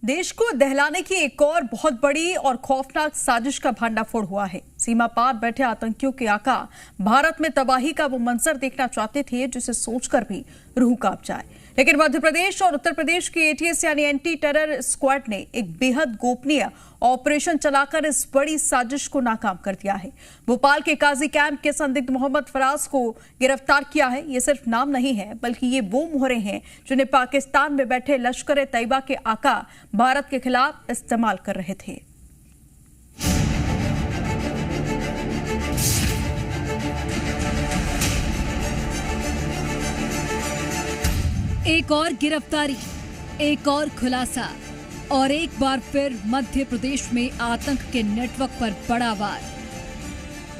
देश को दहलाने की एक और बहुत बड़ी और खौफनाक साजिश का भंडाफोड़ हुआ है। सीमा पार बैठे आतंकियों के आका भारत में तबाही का वो मंजर देखना चाहते थे जिसे सोचकर भी रूह कांप जाए। लेकिन मध्य प्रदेश और उत्तर प्रदेश की एटीएस यानी एंटी टेरर स्क्वाड ने एक बेहद गोपनीय ऑपरेशन चलाकर इस बड़ी साजिश को नाकाम कर दिया है। भोपाल के काजी कैंप के संदिग्ध मोहम्मद फराज को गिरफ्तार किया है। ये सिर्फ नाम नहीं है बल्कि ये वो मोहरे हैं जिन्हें पाकिस्तान में बैठे लश्कर ए तैयबा के आका भारत के खिलाफ इस्तेमाल कर रहे थे। एक और गिरफ्तारी, एक और खुलासा और एक बार फिर मध्य प्रदेश में आतंक के नेटवर्क पर बड़ा वार।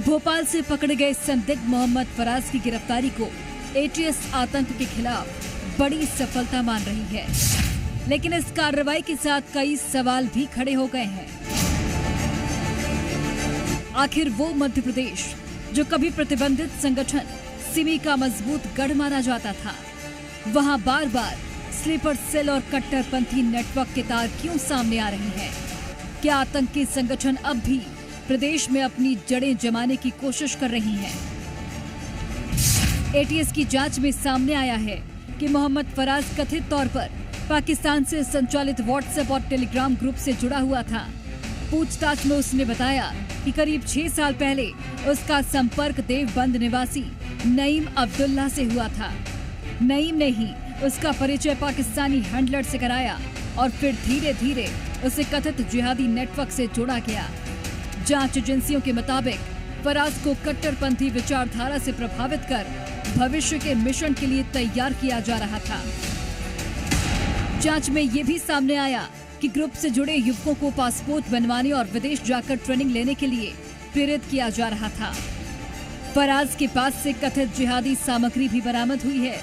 भोपाल से पकड़े गए संदिग्ध मोहम्मद फराज की गिरफ्तारी को एटीएस आतंक के खिलाफ बड़ी सफलता मान रही है, लेकिन इस कार्रवाई के साथ कई सवाल भी खड़े हो गए हैं। आखिर वो मध्य प्रदेश जो कभी प्रतिबंधित संगठन सिमी का मजबूत गढ़ माना जाता था, वहां बार बार स्लीपर सेल और कट्टरपंथी नेटवर्क के तार क्यों सामने आ रहे हैं? क्या आतंकी संगठन अब भी प्रदेश में अपनी जड़ें जमाने की कोशिश कर रही हैं? एटीएस की जांच में सामने आया है कि मोहम्मद फराज कथित तौर पर पाकिस्तान से संचालित व्हाट्सएप और टेलीग्राम ग्रुप से जुड़ा हुआ था। पूछताछ में उसने बताया कि करीब 6 साल पहले उसका संपर्क देवबंद निवासी नईम अब्दुल्ला से हुआ था। नईम ने ही उसका परिचय पाकिस्तानी हैंडलर से कराया और फिर धीरे धीरे उसे कथित जिहादी नेटवर्क से जोड़ा गया। जांच एजेंसियों के मुताबिक फराज को कट्टरपंथी विचारधारा से प्रभावित कर भविष्य के मिशन के लिए तैयार किया जा रहा था। जांच में ये भी सामने आया कि ग्रुप से जुड़े युवकों को पासपोर्ट बनवाने और विदेश जाकर ट्रेनिंग लेने के लिए प्रेरित किया जा रहा था। फराज के पास से कथित जिहादी सामग्री भी बरामद हुई है।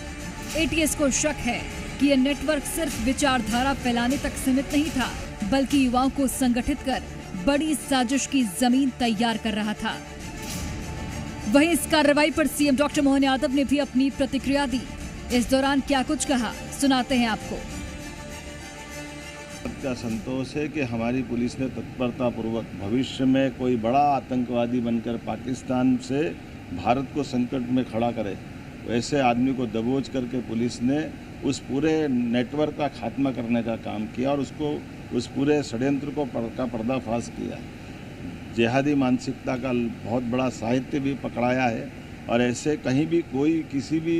एटीएस को शक है कि यह नेटवर्क सिर्फ विचारधारा फैलाने तक सीमित नहीं था, बल्कि युवाओं को संगठित कर बड़ी साजिश की जमीन तैयार कर रहा था। वहीं इस कार्रवाई पर सीएम डॉक्टर मोहन यादव ने भी अपनी प्रतिक्रिया दी। इस दौरान क्या कुछ कहा, सुनाते हैं आपको। का संतोष है कि हमारी पुलिस ने तत्परता पूर्वक भविष्य में कोई बड़ा आतंकवादी बनकर पाकिस्तान से भारत को संकट में खड़ा करे, वैसे आदमी को दबोच करके पुलिस ने उस पूरे नेटवर्क का खात्मा करने का काम किया और उस पूरे षड्यंत्र का पर्दाफाश किया। जिहादी मानसिकता का बहुत बड़ा साहित्य भी पकड़ाया है और ऐसे कहीं भी कोई किसी भी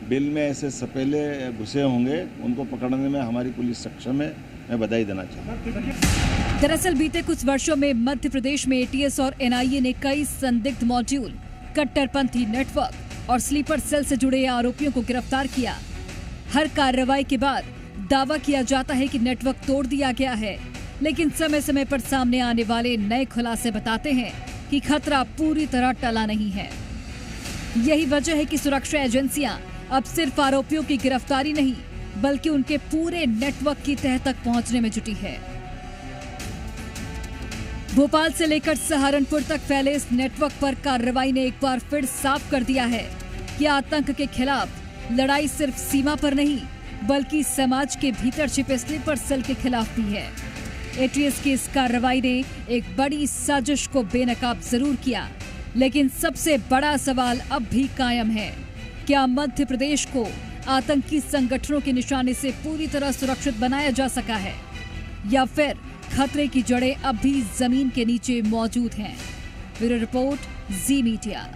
बिल में ऐसे सपेले घुसे होंगे, उनको पकड़ने में हमारी पुलिस सक्षम है। मैं बधाई देना चाहूँगा। दरअसल बीते कुछ वर्षों में मध्य प्रदेश में एटीएस और एनआईए ने कई संदिग्ध मॉड्यूल, कट्टरपंथी नेटवर्क और स्लीपर सेल से जुड़े आरोपियों को गिरफ्तार किया। हर कार्रवाई के बाद दावा किया जाता है कि नेटवर्क तोड़ दिया गया है, लेकिन समय समय पर सामने आने वाले नए खुलासे बताते हैं कि खतरा पूरी तरह टला नहीं है। यही वजह है कि सुरक्षा एजेंसियां अब सिर्फ आरोपियों की गिरफ्तारी नहीं बल्कि उनके पूरे नेटवर्क की तह तक पहुंचने में जुटी है। भोपाल से लेकर सहारनपुर तक फैले इस नेटवर्क पर कार्रवाई ने एक बार फिर साफ कर दिया है कि आतंक के खिलाफ लड़ाई सिर्फ सीमा पर नहीं बल्कि समाज के भीतर छिपे स्लीपर सेल के खिलाफ भी है। एटीएस की इस कार्रवाई ने एक बड़ी साजिश को बेनकाब जरूर किया, लेकिन सबसे बड़ा सवाल अब भी कायम है। क्या मध्य प्रदेश को आतंकी संगठनों के निशाने से पूरी तरह सुरक्षित बनाया जा सका है या फिर खतरे की जड़ें अब भी जमीन के नीचे मौजूद हैं? ब्यूरो रिपोर्ट, जी मीडिया।